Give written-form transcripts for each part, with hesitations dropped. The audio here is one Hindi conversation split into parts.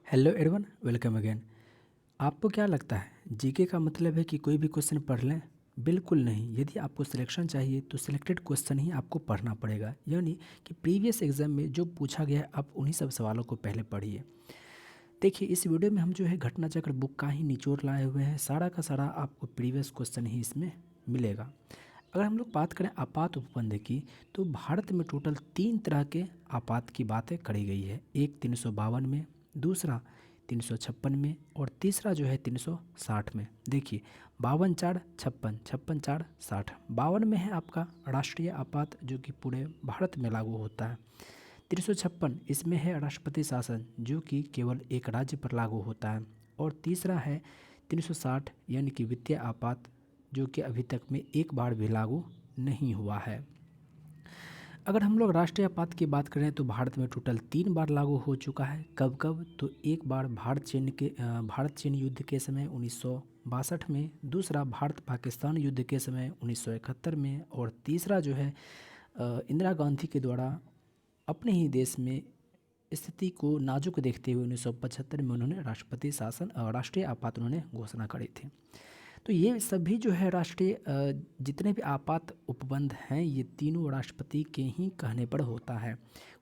Hello everyone, welcome again. आपको क्या लगता है जीके का मतलब है कि कोई भी क्वेश्चन पढ़ लें? बिल्कुल नहीं। यदि आपको सिलेक्शन चाहिए तो सिलेक्टेड क्वेश्चन ही आपको पढ़ना पड़ेगा, यानी कि प्रीवियस एग्जाम में जो पूछा गया है आप उन्हीं सब सवालों को पहले पढ़िए। देखिए, इस वीडियो में हम जो है घटना चक्र बुक का ही निचोड़ लाए हुए हैं। सारा का सारा आपको प्रीवियस क्वेश्चन ही इसमें मिलेगा। अगर हम लोग बात करें आपात उपबंध की, तो भारत में टोटल 3 तरह के आपात की बातें करी गई है। एक 352 में, दूसरा 356 में और तीसरा जो है 360 में। देखिए, 52 4 56, 56 4 60। 52 में है आपका राष्ट्रीय आपात, जो कि पूरे भारत में लागू होता है। 356 इसमें है राष्ट्रपति शासन, जो कि केवल एक राज्य पर लागू होता है। और तीसरा है 360 यानी कि वित्तीय आपात, जो कि अभी तक में एक बार भी लागू नहीं हुआ है। अगर हम लोग राष्ट्रीय आपात की बात करें तो भारत में टोटल 3 बार लागू हो चुका है। कब कब? तो एक बार भारत चीन युद्ध के समय 1962 में, दूसरा भारत पाकिस्तान युद्ध के समय 1971 में और तीसरा जो है इंदिरा गांधी के द्वारा अपने ही देश में स्थिति को नाजुक देखते हुए 1975 में उन्होंने राष्ट्रपति शासन राष्ट्रीय आपात उन्होंने घोषणा करी थी। तो ये सभी जो है राष्ट्रीय जितने भी आपात उपबंध हैं, ये तीनों राष्ट्रपति के ही कहने पर होता है।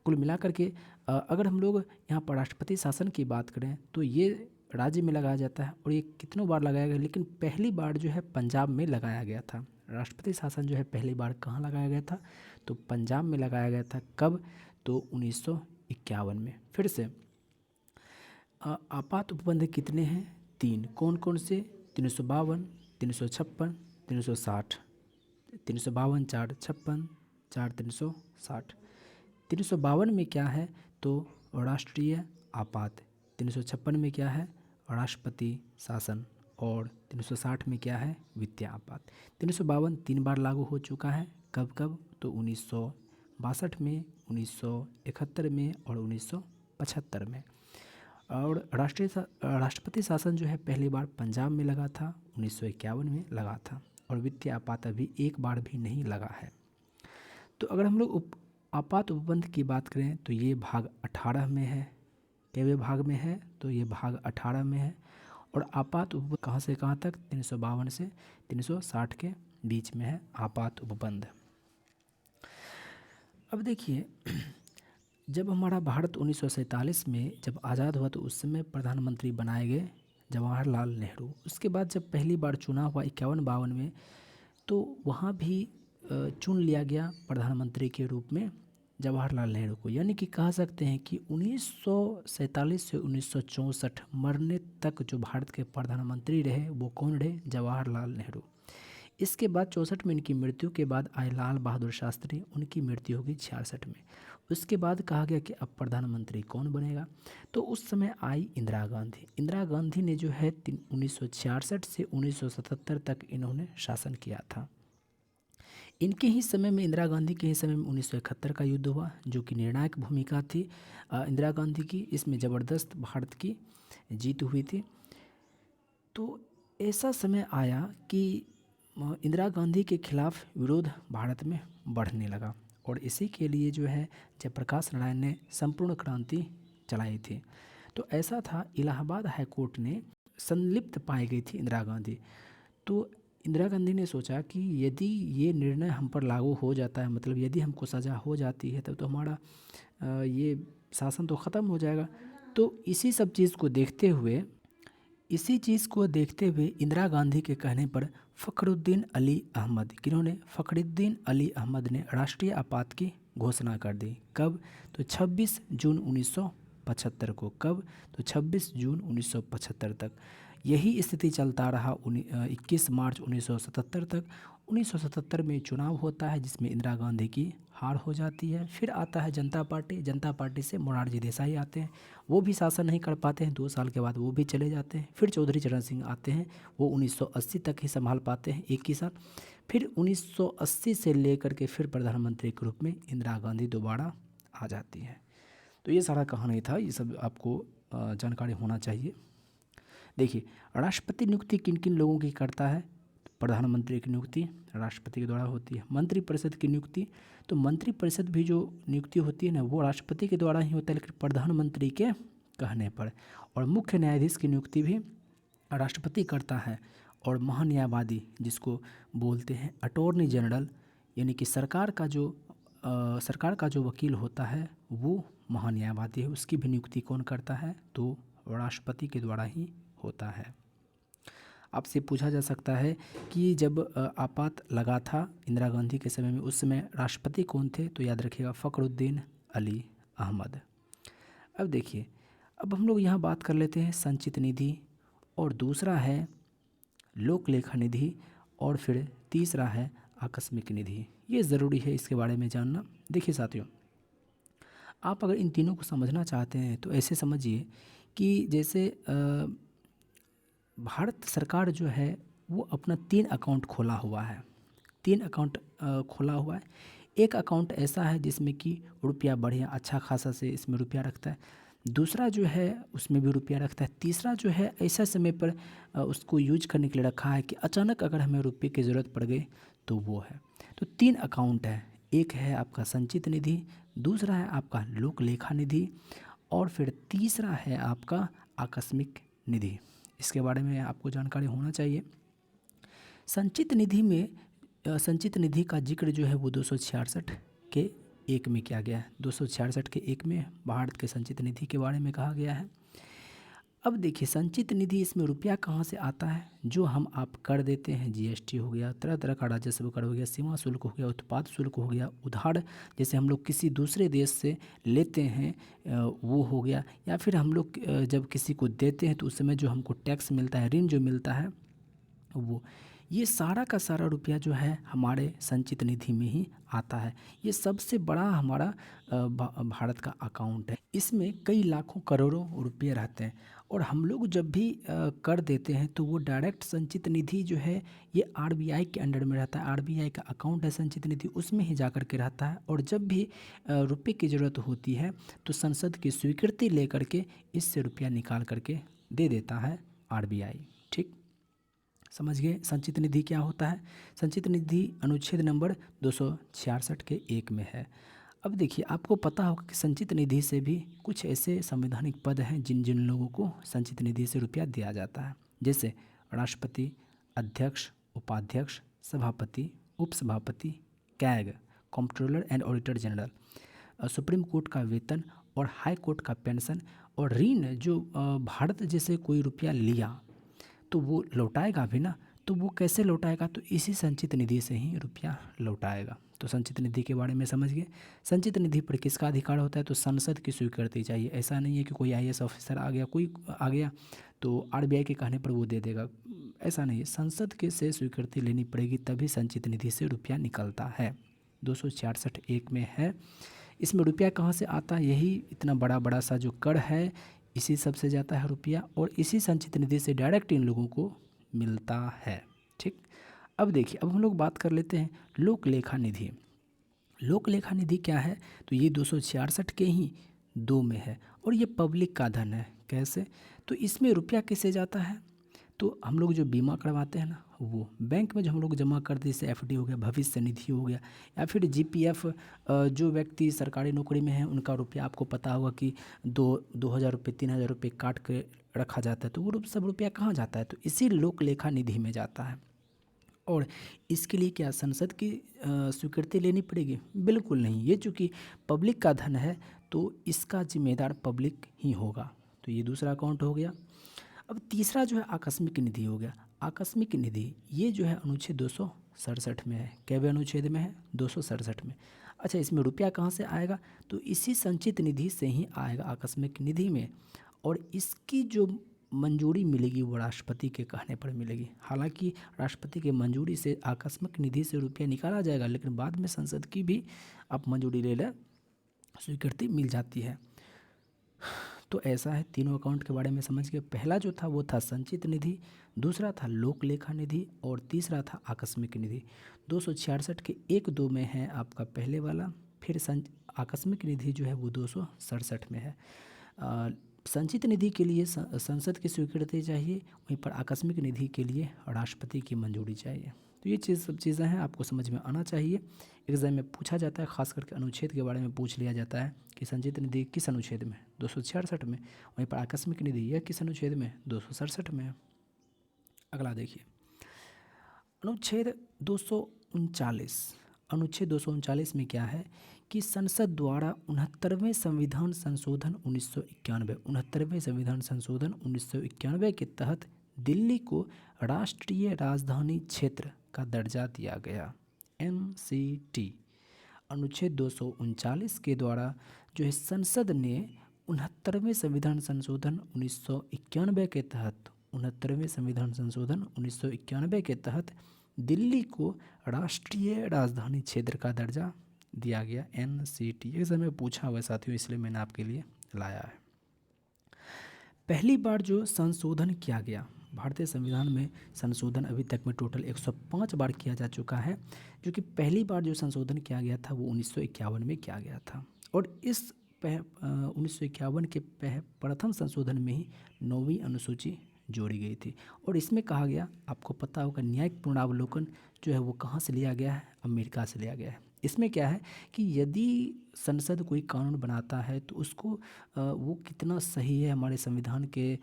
कुल मिलाकर के अगर हम लोग यहाँ पर राष्ट्रपति शासन की बात करें तो ये राज्य में लगाया जाता है और ये कितनों बार लगाया गया, लेकिन पहली बार जो है पंजाब में लगाया गया था। राष्ट्रपति शासन जो है पहली बार कहाँ लगाया गया था? तो पंजाब में लगाया गया था। कब? तो 1951 में। फिर से आपात उपबंध कितने हैं? 3। कौन कौन से? 352, 356, 360। 352 4 56, 4 360। 352 में क्या है? तो राष्ट्रीय आपात। 356 में क्या है? राष्ट्रपति शासन। और 360 में क्या है? वित्तीय आपात। 352 3 बार लागू हो चुका है। कब कब? तो 1962 में, 1971 में और 1975 में। और राष्ट्रपति शासन जो है पहली बार पंजाब में लगा था, 1951 में लगा था। और वित्तीय आपात अभी एक बार भी नहीं लगा है। तो अगर हम लोग आपात उपबंध की बात करें तो ये भाग 18 में है। केवे भाग में है? तो ये भाग 18 में है। और आपात उपबंध कहाँ से कहाँ तक? 352 से 360 के बीच में है आपात उपबंध। अब देखिए, जब हमारा भारत 1947 में जब आज़ाद हुआ तो उस समय प्रधानमंत्री बनाए गए जवाहरलाल नेहरू। उसके बाद जब पहली बार चुनाव हुआ 51-52 में, तो वहाँ भी चुन लिया गया प्रधानमंत्री के रूप में जवाहरलाल नेहरू को। यानी कि कह सकते हैं कि 1947 से 1964 मरने तक जो भारत के प्रधानमंत्री रहे वो कौन रहे? जवाहरलाल नेहरू। इसके बाद 64 में इनकी मृत्यु के बाद आए लाल बहादुर शास्त्री, उनकी मृत्यु होगी 66 में। उसके बाद कहा गया कि अब प्रधानमंत्री कौन बनेगा? तो उस समय आई इंदिरा गांधी। इंदिरा गांधी ने जो है 1966 से 1977 तक इन्होंने शासन किया था। इनके ही समय में, इंदिरा गांधी के ही समय में 1971 का युद्ध हुआ, जो कि निर्णायक भूमिका थी इंदिरा गांधी की। इसमें ज़बरदस्त भारत की जीत हुई थी। तो ऐसा समय आया कि इंदिरा गांधी के खिलाफ विरोध भारत में बढ़ने लगा और इसी के लिए जो है जयप्रकाश नारायण ने संपूर्ण क्रांति चलाई थी। तो ऐसा था, इलाहाबाद हाई कोर्ट ने संलिप्त पाई गई थी इंदिरा गांधी। तो इंदिरा गांधी ने सोचा कि यदि ये निर्णय हम पर लागू हो जाता है, मतलब यदि हमको सज़ा हो जाती है, तब तो हमारा ये शासन तो ख़त्म हो जाएगा। तो इसी चीज़ को देखते हुए इंदिरा गांधी के कहने पर फ़खरुद्दीन अली अहमद, किन्होंने? फ़खरुद्दीन अली अहमद ने राष्ट्रीय आपात की घोषणा कर दी। कब? तो 26 जून 1975 को। कब? तो 26 जून 1975 तक यही स्थिति चलता रहा 21 मार्च 1977 तक। 1977 में चुनाव होता है जिसमें इंदिरा गांधी की हार हो जाती है। फिर आता है जनता पार्टी। जनता पार्टी से मोरारजी देसाई आते हैं, वो भी शासन नहीं कर पाते हैं, 2 साल के बाद वो भी चले जाते हैं। फिर चौधरी चरण सिंह आते हैं, वो 1980 तक ही संभाल पाते हैं, एक ही साल। फिर 1980 से लेकर के फिर प्रधानमंत्री के रूप में इंदिरा गांधी दोबारा आ जाती है। तो ये सारा कहानी था, ये सब आपको जानकारी होना चाहिए। देखिए, राष्ट्रपति नियुक्ति किन किन लोगों की करता है? प्रधानमंत्री की नियुक्ति राष्ट्रपति के द्वारा होती है। मंत्रिपरिषद की नियुक्ति, तो मंत्रिपरिषद भी जो नियुक्ति होती है ना, वो राष्ट्रपति के द्वारा ही होता है, लेकिन प्रधानमंत्री के कहने पर। और मुख्य न्यायाधीश की नियुक्ति भी राष्ट्रपति करता है। और महान्यायवादी जिसको बोलते हैं अटॉर्नी जनरल, यानी कि सरकार का जो वकील होता है वो महान्यायवादी है, उसकी भी नियुक्ति कौन करता है? तो राष्ट्रपति के द्वारा ही होता है। आपसे पूछा जा सकता है कि जब आपात लगा था इंदिरा गांधी के समय में, उस समय राष्ट्रपति कौन थे? तो याद रखिएगा फ़खरुद्दीन अली अहमद। अब देखिए, अब हम लोग यहाँ बात कर लेते हैं संचित निधि, और दूसरा है लोक लेखा निधि, और फिर तीसरा है आकस्मिक निधि। ये ज़रूरी है इसके बारे में जानना। देखिए साथियों, आप अगर इन तीनों को समझना चाहते हैं तो ऐसे समझिए कि जैसे भारत सरकार जो है वो अपना 3 अकाउंट खोला हुआ है। 3 अकाउंट खोला हुआ है। एक अकाउंट ऐसा है जिसमें कि रुपया बढ़िया अच्छा खासा से इसमें रुपया रखता है। दूसरा जो है उसमें भी रुपया रखता है। तीसरा जो है ऐसा समय पर उसको यूज करने के लिए रखा है कि अचानक अगर हमें रुपये की ज़रूरत पड़ गई तो वो है। तो 3 अकाउंट है। एक है आपका संचित निधि, दूसरा है आपका लोक लेखा निधि, और फिर तीसरा है आपका आकस्मिक निधि। इसके बारे में आपको जानकारी होना चाहिए। संचित निधि में संचित निधि का जिक्र जो है वो 266 के 1 में किया गया है। 266 के 1 में भारत के संचित निधि के बारे में कहा गया है। अब देखिए संचित निधि, इसमें रुपया कहाँ से आता है? जो हम आप कर देते हैं, जीएसटी हो गया, तरह तरह का राजस्व कर हो गया, सीमा शुल्क हो गया, उत्पाद शुल्क हो गया, उधार जैसे हम लोग किसी दूसरे देश से लेते हैं वो हो गया, या फिर हम लोग जब किसी को देते हैं तो उस समय जो हमको टैक्स मिलता है, ऋण जो मिलता है वो, ये सारा का सारा रुपया जो है हमारे संचित निधि में ही आता है। ये सबसे बड़ा हमारा भारत का अकाउंट है। इसमें कई लाखों करोड़ों रुपये रहते हैं, और हम लोग जब भी कर देते हैं तो वो डायरेक्ट संचित निधि जो है ये आरबीआई के अंडर में रहता है। आरबीआई का अकाउंट है संचित निधि, उसमें ही जा कर के रहता है। और जब भी रुपये की ज़रूरत होती है तो संसद की स्वीकृति लेकर के इससे रुपया निकाल करके दे देता है आरबीआई। ठीक, समझ गए संचित निधि क्या होता है? संचित निधि अनुच्छेद नंबर 266 के 1 में है। अब देखिए, आपको पता होगा कि संचित निधि से भी कुछ ऐसे संवैधानिक पद हैं जिन जिन लोगों को संचित निधि से रुपया दिया जाता है, जैसे राष्ट्रपति, अध्यक्ष, उपाध्यक्ष, सभापति, उपसभापति, CAG, controller and auditor general, supreme court का वेतन और हाई कोर्ट का पेंशन। और ऋण जो भारत जैसे कोई रुपया लिया तो वो लौटाएगा भी ना, तो वो कैसे लौटाएगा? तो इसी संचित निधि से ही रुपया लौटाएगा। तो संचित निधि के बारे में समझ गए। संचित निधि पर किसका अधिकार होता है? तो संसद की स्वीकृति चाहिए। ऐसा नहीं है कि कोई आईएएस ऑफिसर आ गया, कोई आ गया तो आरबीआई के कहने पर वो दे देगा, ऐसा नहीं है। संसद के से स्वीकृति लेनी पड़ेगी तभी संचित निधि से रुपया निकलता है। 266(1) में है। इसमें रुपया कहाँ से आता है? यही इतना बड़ा बड़ा सा जो कर है इसी सब से जाता है रुपया, और इसी संचित निधि से डायरेक्ट इन लोगों को मिलता है। ठीक, अब देखिए, अब हम लोग बात कर लेते हैं लोक लेखा निधि। लोक लेखा निधि क्या है? तो ये 266 के ही 2 में है, और ये पब्लिक का धन है। कैसे? तो इसमें रुपया किससे जाता है? तो हम लोग जो बीमा करवाते हैं ना, वो बैंक में जो हम लोग जमा करते हैं, जैसे एफडी हो गया, भविष्य निधि हो गया, या फिर जीपीएफ, जो व्यक्ति सरकारी नौकरी में है उनका रुपया आपको पता होगा कि 2,000 रुपये 3,000 रुपये काट के रखा जाता है। तो वो सब रुपया कहाँ जाता है? तो इसी लोक लेखा निधि में जाता है। और इसके लिए क्या संसद की स्वीकृति लेनी पड़ेगी? बिल्कुल नहीं। ये चूँकि पब्लिक का धन है तो इसका जिम्मेदार पब्लिक ही होगा। तो ये दूसरा अकाउंट हो गया। अब तीसरा जो है आकस्मिक निधि हो गया। आकस्मिक निधि ये जो है अनुच्छेद 267 में है। कैवे अनुच्छेद में है? 267 में। अच्छा, इसमें रुपया कहाँ से आएगा? तो इसी संचित निधि से ही आएगा आकस्मिक निधि में, और इसकी जो मंजूरी मिलेगी वो राष्ट्रपति के कहने पर मिलेगी। हालांकि राष्ट्रपति की मंजूरी से आकस्मिक निधि से रुपया निकाला जाएगा, लेकिन बाद में संसद की भी आप मंजूरी ले लें, स्वीकृति मिल जाती है। तो ऐसा है, तीनों अकाउंट के बारे में समझ गए। पहला जो था वो था संचित निधि, दूसरा था लोक लेखा निधि, और तीसरा था आकस्मिक निधि। 266 के 1-2 में है आपका पहले वाला, फिर आकस्मिक निधि जो है वो 267 में है। संचित निधि के लिए संसद की स्वीकृति चाहिए, वहीं पर आकस्मिक निधि के लिए राष्ट्रपति की मंजूरी चाहिए। तो ये सब चीज़ें हैं, आपको समझ में आना चाहिए। एग्ज़ाम में पूछा जाता है, खास करके अनुच्छेद के बारे में पूछ लिया जाता है कि संचित निधि किस अनुच्छेद में, 266 में। वहीं पर आकस्मिक निधि यह किस अनुच्छेद में, 267 में। अगला देखिए अनुच्छेद 239। अनुच्छेद 239 में क्या है कि संसद द्वारा 69वें संविधान संशोधन 1991 संविधान संशोधन 1991 के तहत दिल्ली को राष्ट्रीय राजधानी क्षेत्र का दर्जा दिया गया, MCT। अनुच्छेद 239 के द्वारा जो है संसद ने 69वें संविधान संशोधन 1991 के तहत 69वें संविधान संशोधन 1991 के तहत दिल्ली को राष्ट्रीय राजधानी क्षेत्र का दर्जा दिया गया, NCT। एग्जाम में पूछा हुआ साथियों, इसलिए मैंने आपके लिए लाया है। पहली बार जो संशोधन किया गया भारतीय संविधान में, संशोधन अभी तक में टोटल 105 बार किया जा चुका है, जो कि पहली बार जो संशोधन किया गया था वो 1951 में किया गया था। और इस 1951 के प्रथम संशोधन में ही 9वीं अनुसूची जोड़ी गई थी। और इसमें कहा गया, आपको पता होगा, न्यायिक पुनरावलोकन जो है वो कहाँ से लिया गया है, अमेरिका से लिया गया है। इसमें क्या है कि यदि संसद कोई कानून बनाता है तो उसको वो कितना सही है, हमारे संविधान के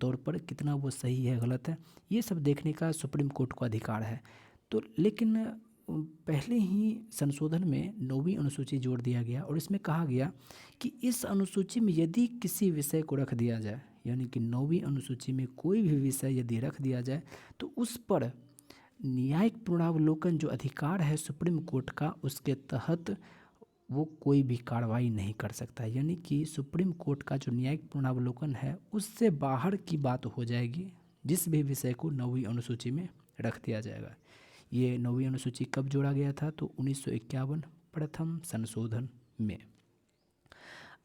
तौर पर कितना वो सही है, गलत है, ये सब देखने का सुप्रीम कोर्ट को अधिकार है। तो लेकिन पहले ही संशोधन में 9वीं अनुसूची जोड़ दिया गया और इसमें कहा गया कि इस अनुसूची में यदि किसी विषय को रख दिया जाए, यानी कि 9वीं अनुसूची में कोई भी विषय यदि रख दिया जाए तो उस पर न्यायिक पुनरावलोकन जो अधिकार है सुप्रीम कोर्ट का, उसके तहत वो कोई भी कार्रवाई नहीं कर सकता। यानी कि सुप्रीम कोर्ट का जो न्यायिक पुनरावलोकन है उससे बाहर की बात हो जाएगी जिस भी विषय को 9वीं अनुसूची में रख दिया जाएगा। ये 9वीं अनुसूची कब जोड़ा गया था, तो 1951 प्रथम संशोधन में।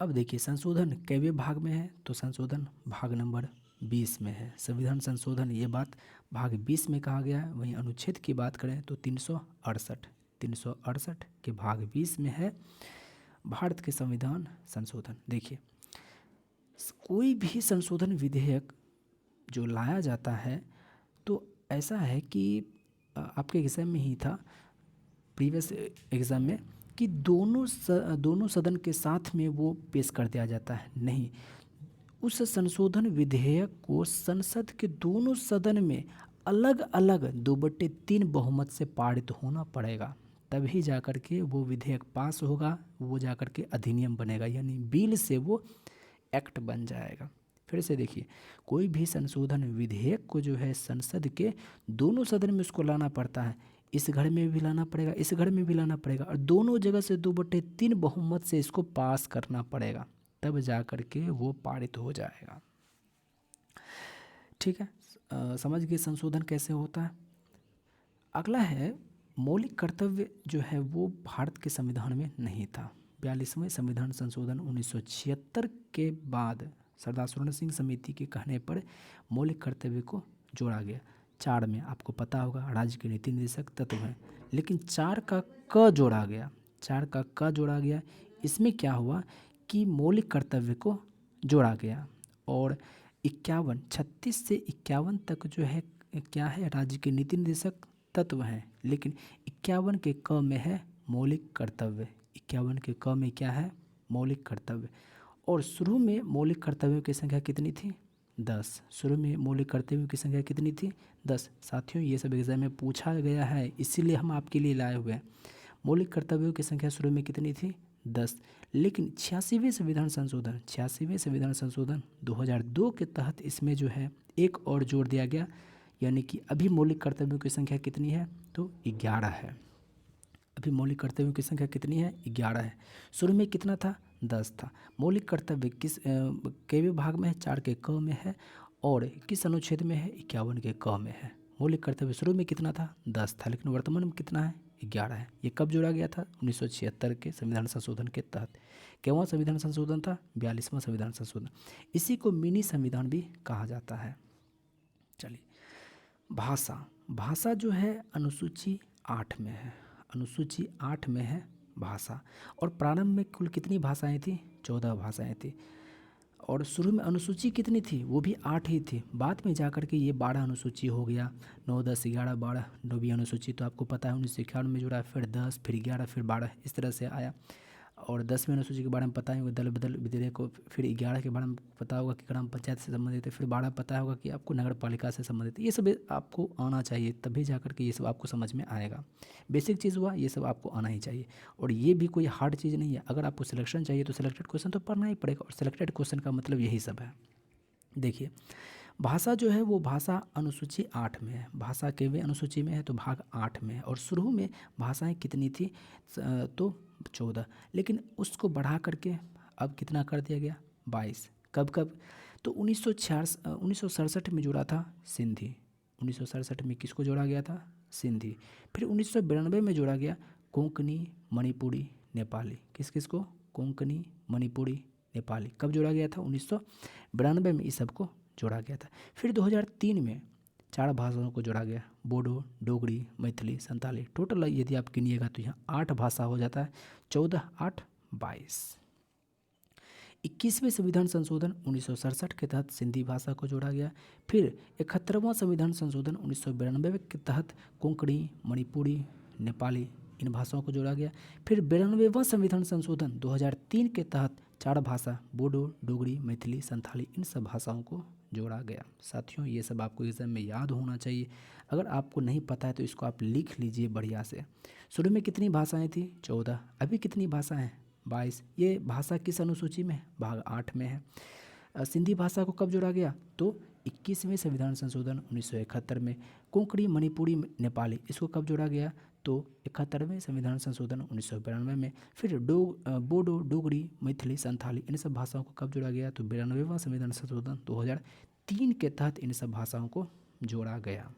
अब देखिए संशोधन कैवे भाग में है, तो संशोधन भाग नंबर 20 में है। संविधान संशोधन ये बात भाग 20 में कहा गया है। वहीं अनुच्छेद की बात करें तो 368 के भाग 20 में है भारत के संविधान संशोधन। देखिए कोई भी संशोधन विधेयक जो लाया जाता है तो ऐसा है कि आपके एग्ज़ाम में ही था, प्रीवियस एग्ज़ाम में, कि दोनों सदन के साथ में वो पेश कर दिया जाता है। नहीं, उस संशोधन विधेयक को संसद के दोनों सदन में अलग अलग 2/3 बहुमत से पारित होना पड़ेगा, तभी जाकर के वो विधेयक पास होगा, वो जाकर के अधिनियम बनेगा, यानी बिल से वो एक्ट बन जाएगा। फिर से देखिए, कोई भी संशोधन विधेयक को जो है संसद के दोनों सदन में उसको लाना पड़ता है, इस घर में भी लाना पड़ेगा, इस घर में भी लाना पड़ेगा, और दोनों जगह से 2/3 बहुमत से इसको पास करना पड़ेगा, तब जा कर के वो पारित हो जाएगा। ठीक है, समझ गए संशोधन कैसे होता है। अगला है मौलिक कर्तव्य, जो है वो भारत के संविधान में नहीं था। 42वें संविधान संशोधन 1976 के बाद सरदार स्वर्ण सिंह समिति के कहने पर मौलिक कर्तव्य को जोड़ा गया। 4 में आपको पता होगा राज्य के नीति निर्देशक तत्व हैं, लेकिन 4 का क जोड़ा गया, 4 का क जोड़ा गया। इसमें क्या हुआ कि मौलिक कर्तव्य को जोड़ा गया और 36 से 51 तक जो है क्या है, राज्य के नीति निर्देशक तत्व हैं, लेकिन 51 के क में है मौलिक कर्तव्य। 51 के क में क्या है, मौलिक कर्तव्य। और शुरू में मौलिक कर्तव्यों की संख्या कितनी थी, 10। शुरू में मौलिक कर्तव्यों की संख्या कितनी थी, 10। साथियों ये सब एग्जाम में पूछा गया है, इसीलिए हम आपके लिए लाए हुए हैं। मौलिक कर्तव्यों की संख्या शुरू में कितनी थी, 10। लेकिन 86वें संविधान संशोधन 2002 के तहत इसमें जो है एक और जोड़ दिया गया, यानी कि अभी मौलिक कर्तव्यों की संख्या कितनी है, तो 11 है। अभी मौलिक कर्तव्यों की संख्या कितनी है, 11 है। शुरू में कितना था, 10 था। मौलिक कर्तव्य किस के विभाग में है, 4 के क में है, और किस अनुच्छेद में है, 51 के क में है। मौलिक कर्तव्य शुरू में कितना था, 10 था, लेकिन वर्तमान में कितना है, 11 है। ये कब जोड़ा गया था, 1976 के संविधान संशोधन के तहत। केवल संविधान संशोधन था, 42वां संविधान संशोधन। इसी को मिनी संविधान भी कहा जाता है। चलिए, भाषा जो है अनुसूची 8 में है, अनुसूची 8 में है भाषा। और प्रारंभ में कुल कितनी भाषाएं थी, 14 भाषाएं थी। और शुरू में अनुसूची कितनी थी, वो भी 8 ही थी। बाद में जाकर के ये 12 अनुसूची हो गया, 9, 10, 11, 12 नौवीं अनुसूची तो आपको पता है 1951 में जुड़ा, फिर 10, फिर 11, फिर 12 इस तरह से आया। और 10वीं अनुसूची के बारे में पता है दल बदल विधेयक को, फिर 11 के बारे में पता होगा कि ग्राम पंचायत से संबंधित है, फिर 12 पता होगा कि आपको नगर पालिका से संबंधित है। ये सब आपको आना चाहिए, तभी जा कर के ये सब आपको समझ में आएगा। बेसिक चीज़ हुआ, ये सब आपको आना ही चाहिए। और ये भी कोई हार्ड चीज़ नहीं है। अगर आपको सिलेक्शन चाहिए तो सिलेक्टेड क्वेश्चन तो पढ़ना ही पड़ेगा, और सिलेक्टेड क्वेश्चन का मतलब यही सब है। देखिए, भाषा जो है वो भाषा अनुसूची 8 में है, भाषा केवल अनुसूची में है तो भाग 8 में है। और शुरू में भाषाएं कितनी थी, तो 14, लेकिन उसको बढ़ा करके अब कितना कर दिया गया, 22। कब कब, तो 1967 में जोड़ा था सिंधी, 1967 में किसको जोड़ा गया था, सिंधी। फिर 1992 में जोड़ा गया कोंकणी, मणिपुरी, नेपाली। किस किस को, कोंकणी, मणिपुरी, नेपाली। कब जोड़ा गया था, 1992 में इस सब को जोड़ा गया था। फिर 2003 में 4 भाषाओं को जोड़ा गया, बोडो, डोगरी, मैथिली, संताली। टोटल यदि आप गिनिएगा तो यहाँ 8 भाषा हो जाता है, 14, 8, 22। 21वें संविधान संशोधन 1967 के तहत सिंधी भाषा को जोड़ा गया। फिर 71वां संविधान संशोधन 1992 के तहत कोंकणी, मणिपुरी, नेपाली इन भाषाओं को जोड़ा गया। फिर 92वां संविधान संशोधन 2003 के तहत 4 भाषा, बोडो, डोगरी, मैथिली, संथाली इन सब भाषाओं को जोड़ा गया। साथियों, ये सब आपको एग्जाम में याद होना चाहिए। अगर आपको नहीं पता है तो इसको आप लिख लीजिए बढ़िया से। शुरू में कितनी भाषाएं थी, 14। अभी कितनी भाषाएं, 22। ये भाषा किस अनुसूची में, भाग 8 में है। सिंधी भाषा को कब जोड़ा गया, तो 21वें संविधान संशोधन 1971 में। कोंकणी, मणिपुरी, नेपाली इसको कब जोड़ा गया, तो 71वें संविधान संशोधन 1992 में। फिर बोडो, डोगरी, मैथिली, संथाली इन सब भाषाओं को कब जोड़ा गया, तो 92वां संविधान संशोधन 2003 के तहत इन सब भाषाओं को जोड़ा गया।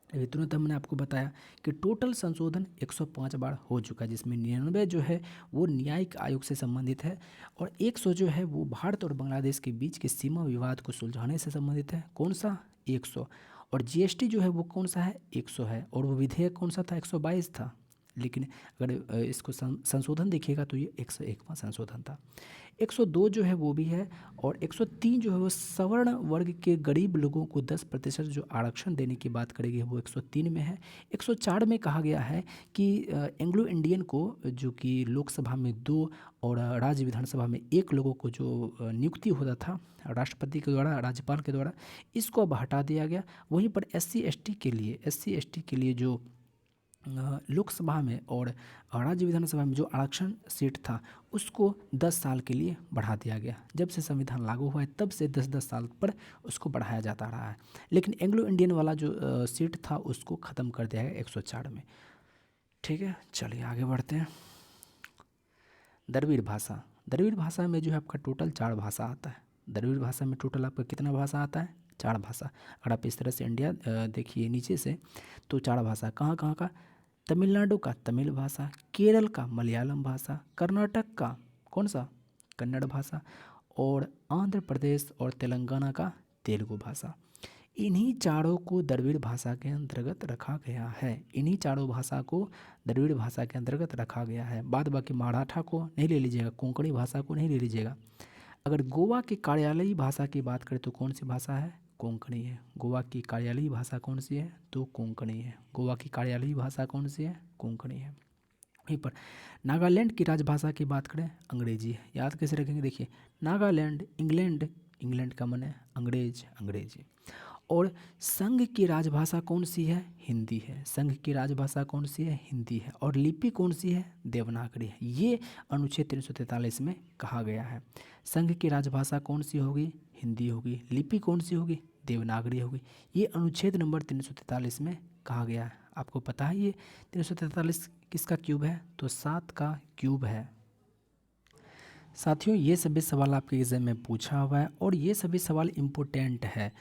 अभी तुरंत हमने आपको बताया कि टोटल संशोधन 105 बार हो चुका है, जिसमें 99 जो है वो न्यायिक आयोग से संबंधित है, और 100 जो है वो भारत और बांग्लादेश के बीच के सीमा विवाद को सुलझाने से संबंधित है। कौन सा, 100। और जीएसटी जो है वो कौन सा है, 100 है। और वो विधेयक कौन सा था, 122 था। लेकिन अगर इसको संशोधन देखिएगा तो ये 101वां संशोधन था। 102 जो है वो भी है, और 103 जो है वो सवर्ण वर्ग के गरीब लोगों को 10% जो आरक्षण देने की बात करेगी वो 103 में है। 104 में कहा गया है कि एंग्लो इंडियन को, जो कि लोकसभा में 2 और राज्य विधानसभा में 1 लोगों को जो नियुक्ति होता था राष्ट्रपति के द्वारा, राज्यपाल के द्वारा, इसको अब हटा दिया गया। वहीं पर SC ST के लिए जो लोकसभा में और राज्य विधानसभा में जो आरक्षण सीट था उसको 10 साल के लिए बढ़ा दिया गया। जब से संविधान लागू हुआ है तब से 10-10 साल पर उसको बढ़ाया जाता रहा है। लेकिन एंग्लो इंडियन वाला जो सीट था उसको ख़त्म कर दिया गया 104 में। ठीक है, चलिए आगे बढ़ते हैं। द्रविड़ भाषा में जो है आपका टोटल 4 भाषा आता है। द्रविड़ भाषा में टोटल आपका कितना भाषा आता है, 4 भाषा। अगर आप इस तरह से इंडिया देखिए नीचे से, तो 4 भाषा कहाँ कहाँ का, तमिलनाडु का तमिल भाषा, केरल का मलयालम भाषा, कर्नाटक का कौन सा, कन्नड़ भाषा, और आंध्र प्रदेश और तेलंगाना का तेलुगु भाषा। इन्हीं चारों को द्रविड़ भाषा के अंतर्गत रखा गया है। इन्हीं चारों भाषा को द्रविड़ भाषा के अंतर्गत रखा गया है। बाद बाकी मराठा को नहीं ले लीजिएगा, कोंकणी भाषा को नहीं ले लीजिएगा। अगर गोवा की कार्यालयी भाषा की बात करें तो कौन सी भाषा है, कोंकणी है। गोवा की कार्यालयी भाषा कौन सी है, तो कोंकणी है। गोवा की कार्यालयी भाषा कौन सी है, कोंकणी है। वहीं पर नागालैंड की राजभाषा की बात करें, अंग्रेजी है। याद कैसे रखेंगे, देखिए नागालैंड, इंग्लैंड का मन है अंग्रेजी। और संघ की राजभाषा कौन सी है, हिंदी है। संघ की राजभाषा कौन सी है, हिंदी है। और लिपि कौन सी है, देवनागरी है। ये अनुच्छेद 343 में कहा गया है। संघ की राजभाषा कौन सी होगी, हिंदी होगी। लिपि कौन सी होगी, देवनागरी होगी। ये अनुच्छेद नंबर 343 में कहा गया है। आपको पता है ये 343 किसका क्यूब है, तो 7 का क्यूब है। साथियों, ये सभी सवाल आपके एग्जाम में पूछा हुआ है और ये सभी सवाल इम्पोर्टेंट है।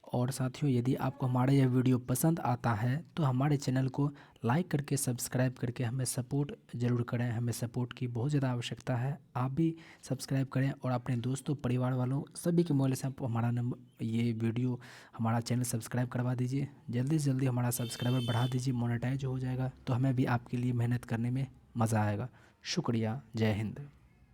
और साथियों, यदि आपको हमारा यह वीडियो पसंद आता है तो हमारे चैनल को लाइक करके सब्सक्राइब करके हमें सपोर्ट ज़रूर करें। हमें सपोर्ट की बहुत ज़्यादा आवश्यकता है। आप भी सब्सक्राइब करें और अपने दोस्तों, परिवार वालों सभी के मोबाइल से आप हमारा ये वीडियो, हमारा चैनल सब्सक्राइब करवा दीजिए। जल्दी से जल्दी हमारा सब्सक्राइबर बढ़ा दीजिए। मोनेटाइज हो जाएगा तो हमें भी आपके लिए मेहनत करने में मज़ा आएगा। शुक्रिया, जय हिंद।